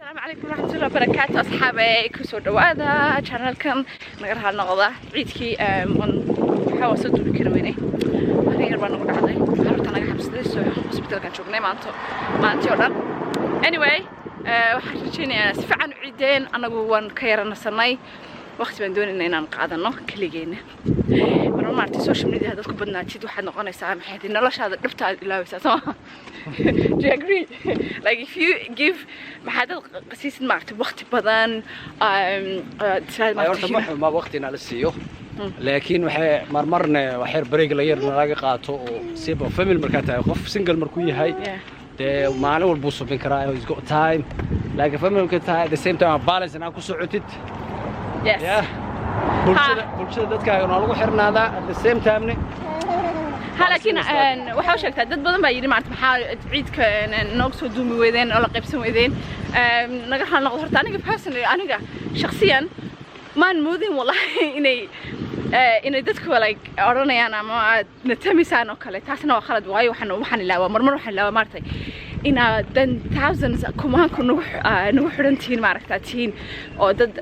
السلام عليكم ورحمة الله وبركاته أصحابي كسر دوادا channelكم نقرأ هالنقطة عيدكي حاول صدق بكلميني أنا يربى نقول عضي عرفت أنا قاعد بستدرس hospital كان شغلي ما أنت ولا anyway وحشتني سفعن عيدين أنا جوان كيرنا صناي وقت بندون إننا نقعدنا كليجين مرة ما أرتي سوشيال ميديا هذا كبرنا تشيد واحد نقول سامع حياتي نلاش هذا نبتع لا بس do you agree like if you give محد قسيس معك وقت بدن ما وقتنا للسيو لكن وحي مرمرنا وحير بريق ليرنا لاقي قاطو سيبو فاميل مركاتها قف سنجل مركوي هاي ده معنا والبوصو بين كراي he's got time like فاميل مركاتها at the same time balance أنا أكو سعودت yes bulshada dadka ayuu nagu xirnaada at the same time لكن waxaa sheegtaa dad badan baa yiri maanta maxaa ciidka noog soo duumi weedeen oo la qaybsan weedeen naga xal noqdo horta aniga personally aniga shakhsiyan maan moodin wallahi inay dadku like oranayaan ama natamisaan oo kale taasna waa khalad waayo waxaan ilaawaa marmar waxaan ilaawaa maartay ina dan thousands kumaanku nagu xirantiin maaragtaa tiin oo dad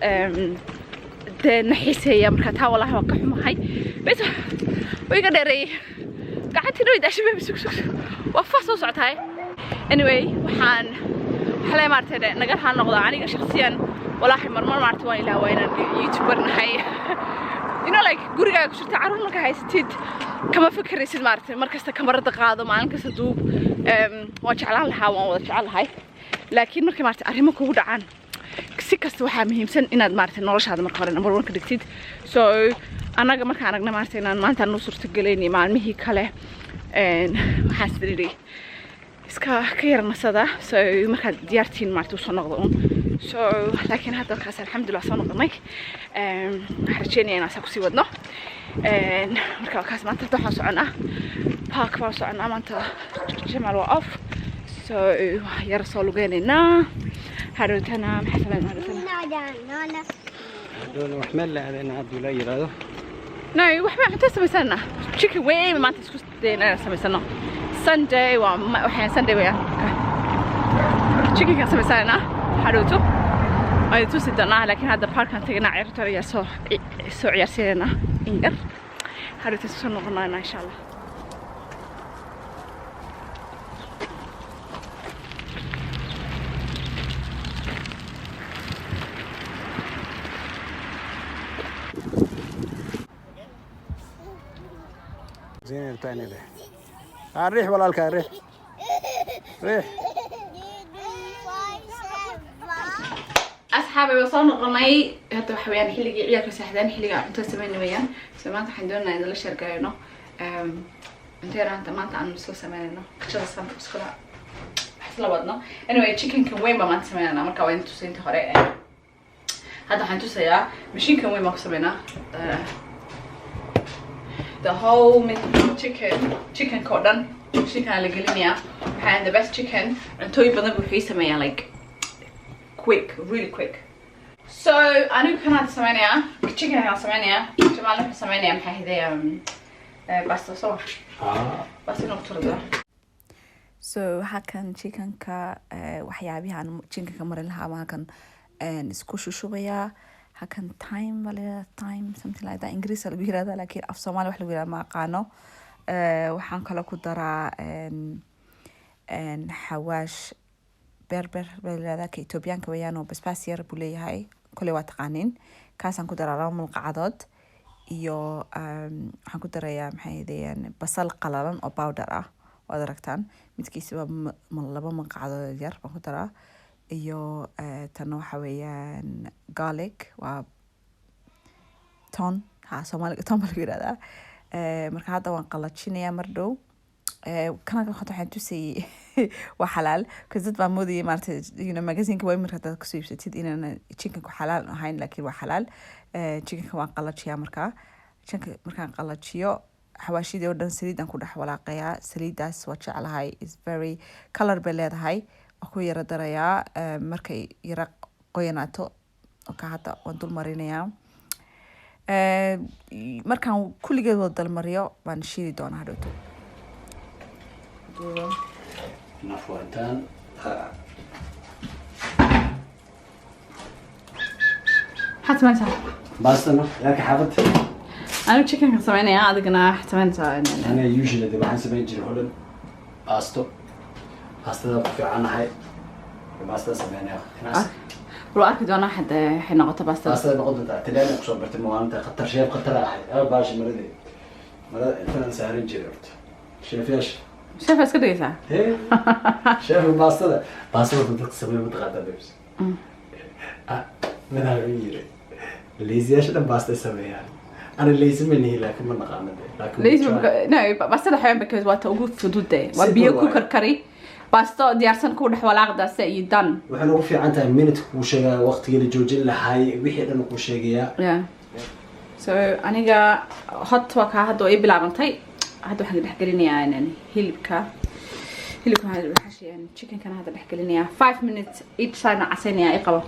نحسها مركتها والله وقح محي بس ويقدر قعدت نريد أشبه بسوق وفصل صعد هاي anyway وحان حلا مرتين نقل هالنقطة عني شخصيا والله مرمر مرتواني لا وين يوتيوبر نحي you know like قرقة كشرت عارون لك هاي ستيد كما فكر يصير مرتين مركزته كمرة دقاضة ما عنك صدوب وجعلها الهوا وجعلها هاي لكن مركز مرت أريمك ودا عن si kasta waxaa muhiimsan inaad maartay noloshaada marka hore number 1 ka dhigtid so anaga marka aragna maartay inaan maanta noo suurtagelinay maalmihii kale waxaan isdiray iska ka yarnasada so marka diyaartiin maartay soo noqdo so laakiin hadda kaas alxamdulillah soo noqonay harjeenay inaan ku sii wadno marka kaas maanta waxaan soconaa park baan soconaa maanta Jamal waa off so yar soo lugeynayna هاروتنا محسبنا هاروتنا دون وحمل لا أنا عبد الله يرادو ناي وحمل حتى سمسنا chicken way ما تسكت دينا سمسنا Sunday وحين Sunday ويا chicken كان سمسنا هاروتو أي توصلنا لكن هذا البارك كان تجينا عيرتر يا سو عيرسينا إنجر هاروتو سنقولنا إن شاء الله زين الثاني ده الريح ولا الكاريح ريح أصحابي وصلنا قمي هذا حويان حلقة عيالك ساحدان حلقة أنت سمعنا ويان سمعت حندونا إذا ليش رجعنا أنت أنت ما أنت عن مسلسل سمعنا كشلا سمعت مسكرة حصل وضنا anyway chicken كان وين ما أنت سمعنا مركا وين توصلت خريقة هذا حنتو سيا مشين كان وين ما سمعنا the whole chicken cordon chicken alagalinia and the best chicken until you believe with face me like quick really quick so I know كانت ثمانية chicken كان ثمانية جمالنا ثمانية محيدة بس صور بس نقطة ده so هكذا chicken كا وحيابي عن chicken كمرة لها ما كان نسكوشو شوية هكذا time ولا time something like that إنجليزي اللي بيرا ده لكن في الصومال واحد بيرا ما قانو وحن كلا كدرا حواش بربر بلا كيتوبيان كويانو بس باسير بولي هاي كل وقت قانين كاسن كدرا رام القعدات يو حن كدرا يا محيدين بصل قلالن أو باودرة ودركتان متكيسوا ملبا من قعدات ير بكدرا iyo tano حويان garlic و ton Soomaaliga ton bal yiraahdaa marka hadda waan qalajinaya mar dhow kana waxaan tusay waa xalaal kadib baan moodiyay maartay magazine-ka way marka dad ku siibsatid inaan chicken ku xalaal ahayn laakiin waa xalaal chicken-ka waan qalajiyaa markaan qalajiyo xawaashidii oo dhan saliid aan ku dhex walaaqayaa saliidaas waa jeclahay is very color bay leedahay aku yara darayaa markay yara qoyanaato ka hadda waan dul marinayaa markaan kulligeed wada dal mariyo baan shiili doonaa hadhowto نفوتان حتى ما ينسى باستنا ياك حافظت أنا تشيكن كسميني يا أدقنا حتى ما ينسى أنا يوجد دي بحس بيجي هولن باستو باستا في عنا هاي باستا سميني ناس لو أكيد أنا حد حين قطع باستا باستا نقطة تلين أقصر برتمو أنت خطر شيء خطر أحد باش مرضي فلان سهرين جريرت شايف إيش شايف إيش كده يسا إيه شايف الباستا ده باستا بدك تسويه متغدى بس من هالميرة ليزي عشان باستا سويها أنا ليزي مني لكن ما نقامد لكن لازم لا باستا الحين بكز وقت وجود فدود ده وبياكل كركري باستا ديارسن كون حوالي عقدة سيدان وحنا وفي عنتها مينت كوشة وقت اللي جوجين لهاي وحي أنا كوشة جيا so أنا هات وكا هادو إيه بلعبنتي هادو حاجة بحكيلني يعني هيلبكا هذا الحشي يعني chicken كان هذا بحكيلني 5 minutes each side عسيني أي قبل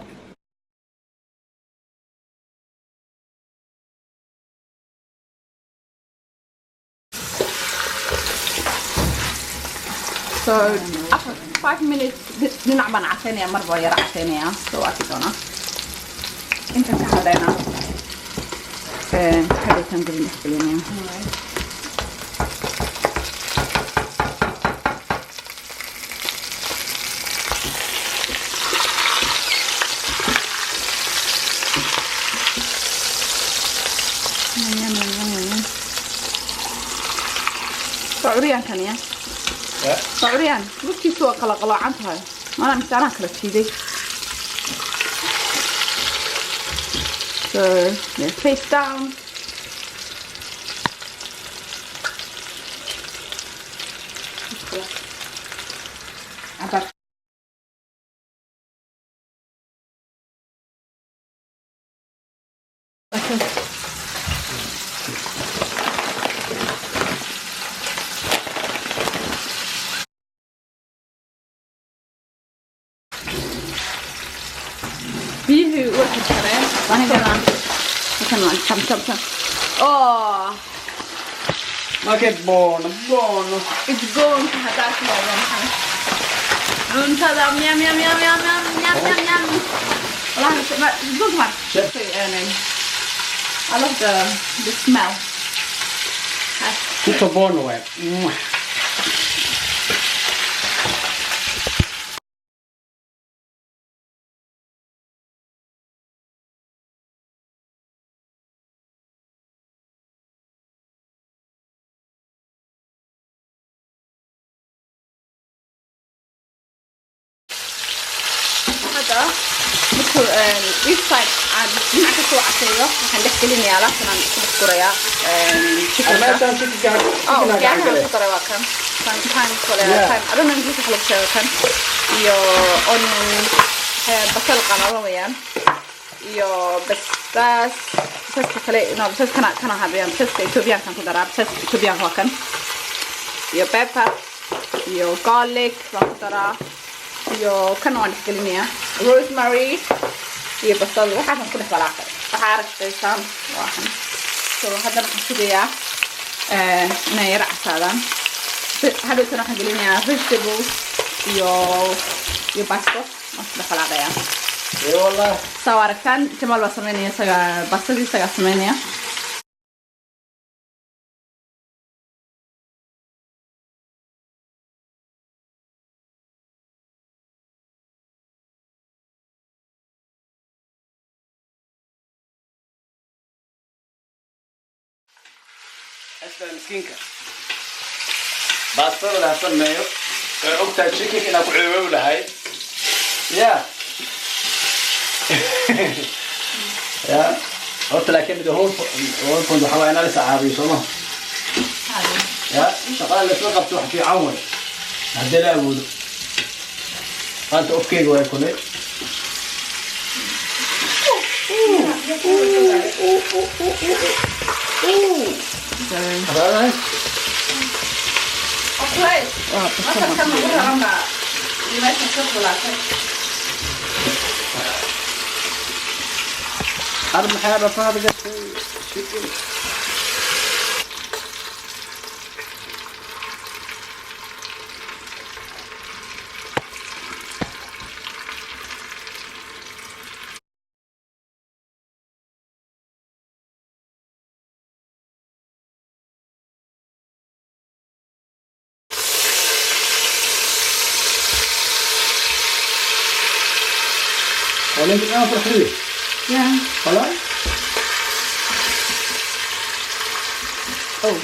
so after 5 minutes نلعب عسيني مرة يرى عسيني so أكيد أنا أنت كهذا هذا كان قبل بحكيلني صعوريان كان يا صعوريان وش يسوى قلق عنتها ما أنا مستعنا كلا تشيدي so they're face down بيه واحد كمان وانا كمان كم اوه ما كنت بونو it's going to have that انت ده ميام ميام ميام ميام ميام ميام ميام والله it's good one I love the smell tutto buono هذا مثل each side عاد معك سوى عسيرة وحن نحكي لي على عشان نذكر يا أنا كان شيء قاعد يعني نذكر يا كم كان ولا كان أنا نجيب حلو شيء كان يو onion بصل قناة ويان يو بس كله نو بس كان هذا بس إثيوبيان كان كده بس إثيوبيان هو كان يو pepper يو garlic كده يو كانوا نحكيلني روزماري يبصل واحد من كل فلاحة وحارس تيسان واحد سو هذا نحكيليا نير عسالان هذا كانوا نحكيلني vegetables يو باسكو ما فلاحة يا إيه والله سواركان كمال بسميني سجى بسدي سجى سميني أسمع مسكينك باستر ولا أحسن مايو أكتر شيكين أنا كعوة ولا هاي يا يا قلت لكن ده هو كنت حوالي أنا لسه عاري صما يا شغال اللي تلقى بتروح في عون هدي لا أقول أنت أوكي جوا يكون هذا أوكي ما كان مرة رمى لما تشوف ولا أنا محارب هذا شيء ولا انت انا فرحي Yeah. خلاص Oh.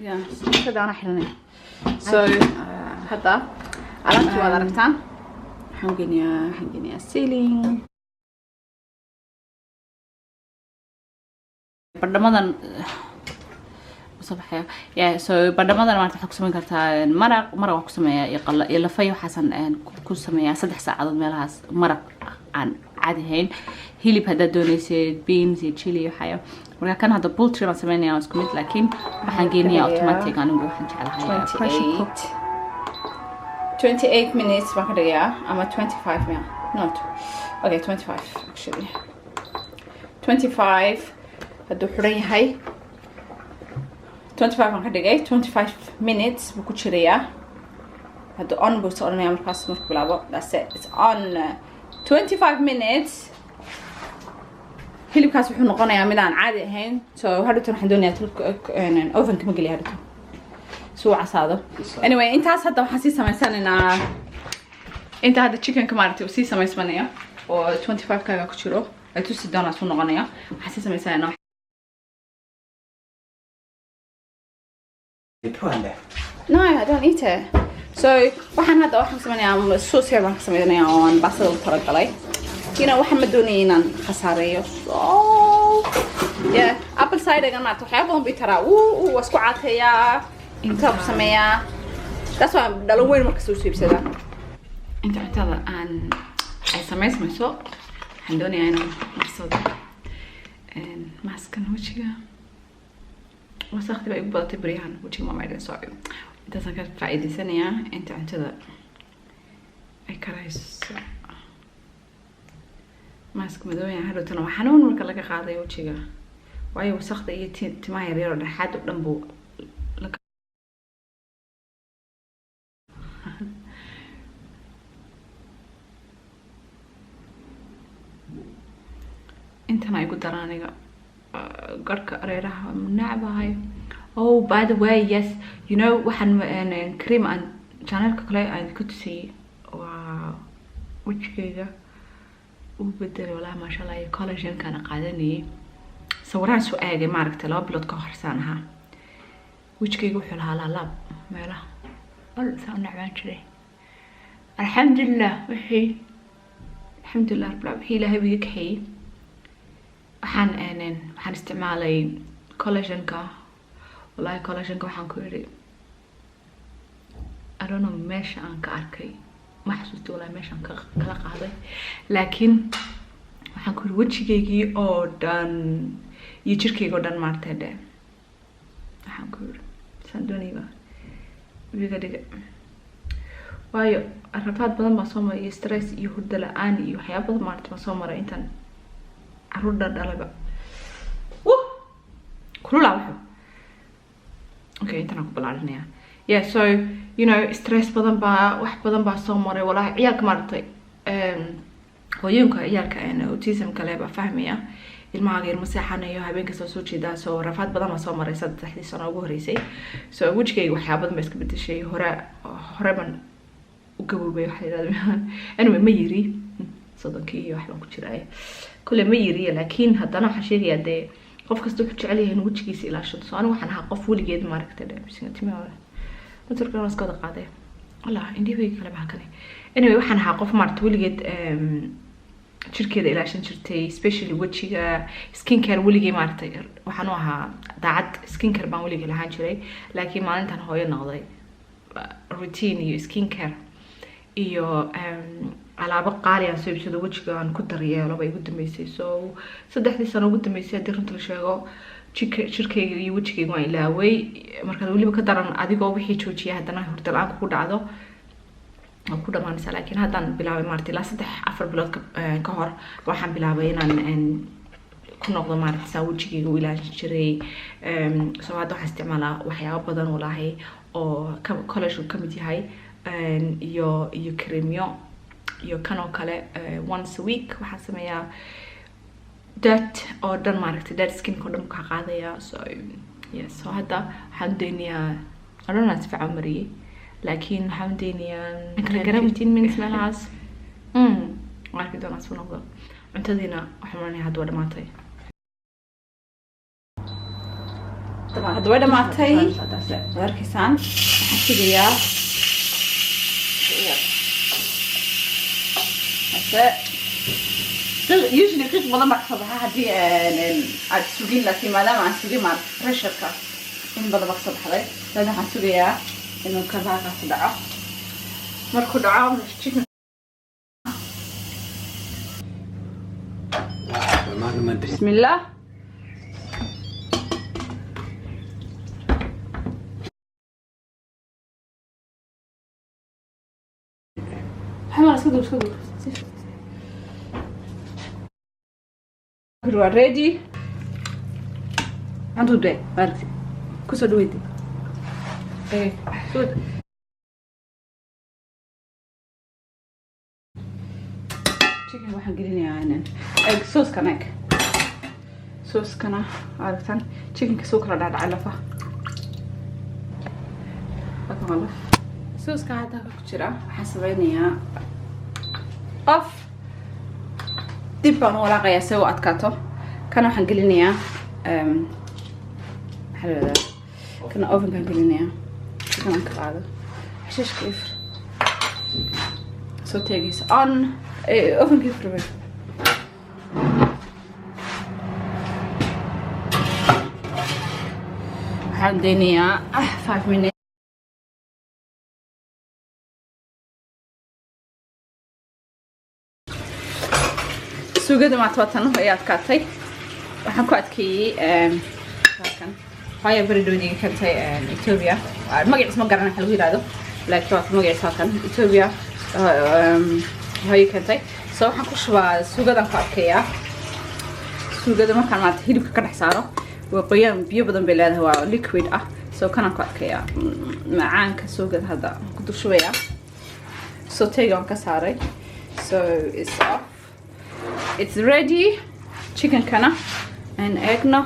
Yeah, كذا أنا حلني. So هذا علامتي ولا ركتان. حنقني ceiling. برنامجنا صباحية. Yeah, so برنامجنا ما تحكي سمين كرتا مرق وحكسمية يلا فيو حسن كل سمية 6 ساعات مالها مرق عن عاديين. هيلي بهذا دونيسيد بينز تشيلي وحياة. ولكن هذا بولتري ما سميناه اسكميت لكن حنقيني اوتوماتيك انا نقول حنجعلها 28 minutes ما كده اما 25 not okay 25 actually 25 هدو حرين هاي 25 ما كده 25 minutes بكو شريا هدو on بوست on ميامر باس مركب لعبو that's it it's on 25 minutes هلي بكاس وحنا قناة ميدان عادي هين so هادو نحن دنيا تلك يعني أوفن كم قلي هادو سو عصاده anyway أنت هذا وحسيسة مثلا أنت هذا chicken كمارتي وسيسة مثلا و 25 كذا كشرو أتوسي دونا سو قناة حسيسة مثلا No, I don't eat it. So waxaan hadda waxaan sameeyaa sauce yar baan sameeyaa oo aan basal u talagalay. waxaan madoonay inaan khasaareeyo. So yeah, apple cider gan maanta waxyaabo badan bay taraa. Wasku caateeyaa, inta ku sameeyaa. That's why dhalan weyn marka soo siibsada. Inta cuntada aan ay sameysmayso waxaan doonayaa inaan marsado maskan wajiga. وساختي بقى يبقى تبريهن وجهي ما معدن صعب انت سكرت فائدة ثانية انت عن كذا اي كرايس ماسك مدوية هلو تنو حنون مركا لك قاضي وجهي واي وساختي اي تماهي ريرو لحد ودنبو لك انت ما يقول دراني قرك أريرها منعبة هاي. Oh by the way yes you know وحن كريم عن channel كله عن كتسي وجهي وبدل ولا ما شاء الله كولاجين كان قاعدني صوران سؤالي ما عرفت لا بلود كهرسانها وجهي وحلها لا لا ما لا والله سأنا نعبان شري الحمد لله وحي الحمد لله رب العالمين هي لها بيك حي waxaan isticmaalay collagenka wallahi collagenka waxaan ku yiri I don't know meesha aan ka arkay ma xasuusto wallahi meesha aan kala qaaday laakiin waxaan ku yiri wajigeygii oo dhan iyo jirkeyga oo dhan maartay waxaan ku yiri sandoniga wiiga dhiga waayo rafaad badan baa soo maray stress iyo hurdo la'aan iyo waxyaabo badan maartay soo maray intaan عروض دلبا كلها واحد اوكي انت نقبل علينا yeah so you know stress بدن با واحد بدن با soo maray walahi ciyaalka maartay hooyinka ciyaalka aan autism kale ba fahmaya ilmaha geer masaxanayo habeenka soo jeedaa soo rafaad badan ma soo maray 3 sano ugu horeysay so wajigay waxyaabo badan ba iska bedeshay hore ban u gabowbay waxa yiraahdaa anyway ma yiri صدقني واحد ما كنت رايه كل ما يري لكن هذا انا حشيغ يدي قف كستو جعل yahay wajigiisa ila shado soo anigu waxaan ahaa qof waligeed ma aragtay bisnatimi wala dadka naas ka qaaday allah indii way kala baxkane anyway waxaan ahaa qof maartay waligeed jirkeeda ila shan jirtay especially wajiga skin care waligay maartay waxaan u ahaa daacad skin care baan waligay lahaan jiray laakiin maalintan hooyo noqday routine iyo skin care iyo alaabo qaali aan soo iibsado wajiga aan ku daryeelo bay ugu dambeysay so 3 sano ugu dambeysay hadii runta la sheego jirkayga iyo wejigayga waan ilaaway markaad weliba ka daran adigoo wixii joojiya haddana hurdo la-aan ku dhacdo oo ku dhamaanaysa laakiin haddaan bilaabay maartay ilaa 3-4 bilood ka hor waxaan bilaabay inaan ku noqdo maartay saa wejigayga u ilaalin jiray soo hadda waxaan isticmaalaa waxyaabo badan walaahi oo college ka mid yahay iyo creamyo iyo kan oo kale once a week waxaan sameeyaa that oo dhan maaragtay that skin oo dhan ka qaadaya so yes so hadda waxaan doonayaa arona sifiican mariyay laakiin waxaan doonayaa garam 15 minutes meelahaas markii doonaa soo noqdo cuntadiina waxaan marnay hadda waa dhamaatay hadda waa dhamaatay warkiisaan waxaan sugayaa usually qiiq badan baa kasoo baxa haddii aad sugin laakiin maadaama aan sugin maar pressureka in badan baa kasoo baxday laakiin waxaan sugayaa inuu kabaakaasi dhaco markuu dhaco chicken bismillah حمار اسكت we're ready عنده ده بارك كوسو دويدي ايه سود chicken waxaan gelinayaa inaan egg sauce kanak sauce kana aragtan chicken ka soo kala dhacay lafa bakala sauce ka hada ku jira waxaan sameeynaa off dib baan walaaqayaa si uu adkaato kana waxaan gelinayaa xalada kana oven kan gelinayaa kana ka qaado xishish kif so tegis on oven kif rabay waxaan deenayaa 5 minutes سوقة ما توتن هي أتكاتي وحنكو أتكي كان هاي بريدو دي كانتي إثيوبيا ما قاعد اسمه قرنا حلوي هذا لكن توت ما قاعد ساكن إثيوبيا هاي كانتي سو حنكو شوا سوقة ده كاتكيا سوقة ده ما كان مات هيدو كان حساره وقيام بيبدأ بلاد هو ليكويد سو كان كاتكيا معان كسوقة هذا كنت شوية سو تيجي كساري so it's off. It's ready. Chicken kana and egg no.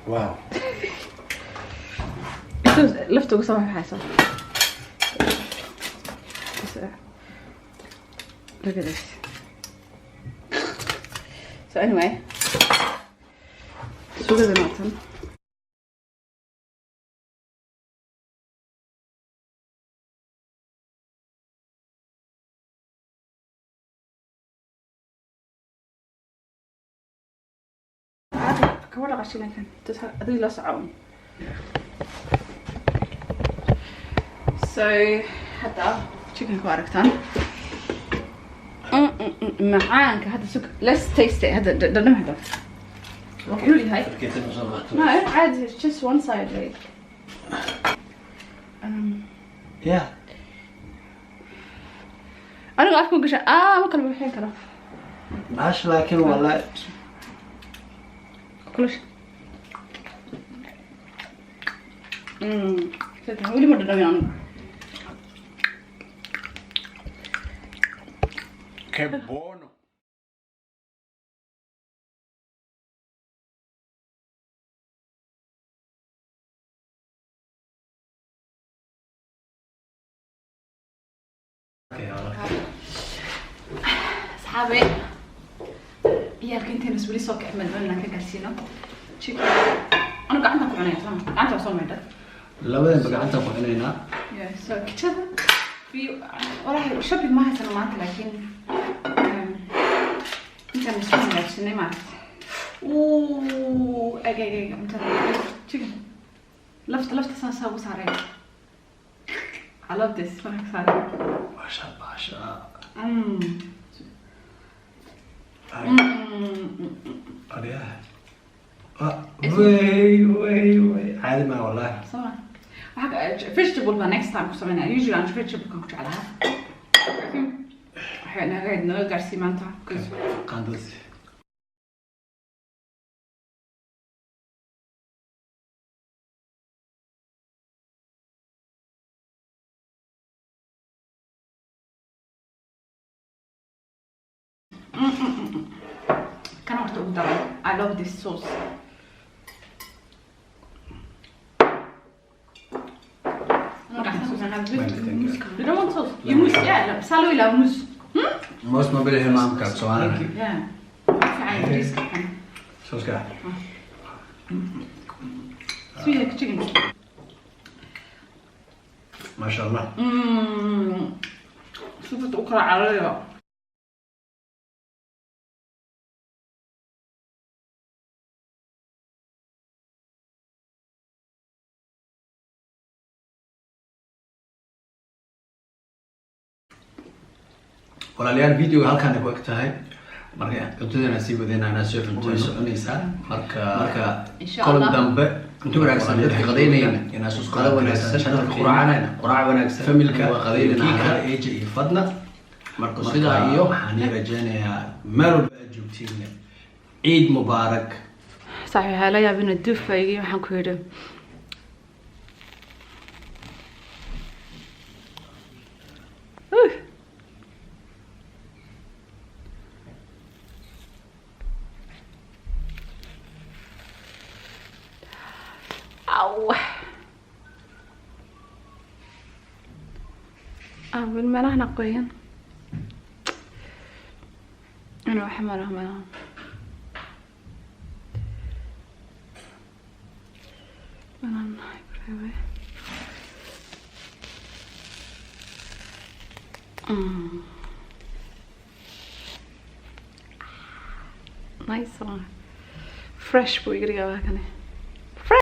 Wow. لفته قصة ما في حاجة. Look at this. So anyway, sugar the mutton. كورة قشيلة كان تدري لا صعون. So هذا chicken كواركتان. معانك هذا سكر let's taste it هذا ده هذا وحلولي هاي ما عادي just one side right yeah أنا قاعد أقول قشة ما كلوا الحين كلام عاش لكن والله كلش ولي مرة دميان Che buono. أصحابي يا كنت نسوي لي صوك أحمد بنا كجالسينه شيء أنا قاعدة أقول عنها تمام قاعدة أوصل معده لا بدنا بقى عندنا قهوة يا سو كذا في والله شوبي ما هي سلامات لكن أنت مسؤول عن شنو ما Ooh, okay, I'm telling you. Chicken. Left sans sorry. I love this. When I'm excited. Basha. Adiya. Way. عادي ما والله. Sorry. Vegetable by next time because I mean usually I'm vegetable cooked على احنا قاعد نقدر سيمانتا because قندوس. كان وقت أقدر I love this sauce. You don't want sauce? You mousse, yeah. Salo ila mousse. Most ما بده ما أمكن سواء. Yeah. فعلا ريسك. شو اسمه؟ Sweet chicken. ما شاء الله. شوف تقرأ عليها. walaalyaal video halkaan ay ku eg tahay marka cuntadana sii wadayna ana soo cunto soconaysa marka kolon dambe inta wanaagsan dadka qadaynayna inaa soo qada wanaagsan shaqada quraac wanaagsan familka qadaynayna AJ iyo Fadna marka sidaa iyo waxaan rajaynayaa meel walba aad joogtiin ciid mubaarak صحيح لا يا بنا الدفة يجي waxaan ku yiri أو بالملح نقيا أنا أحمرها ملح nice one fresh boy, you gotta go back on it.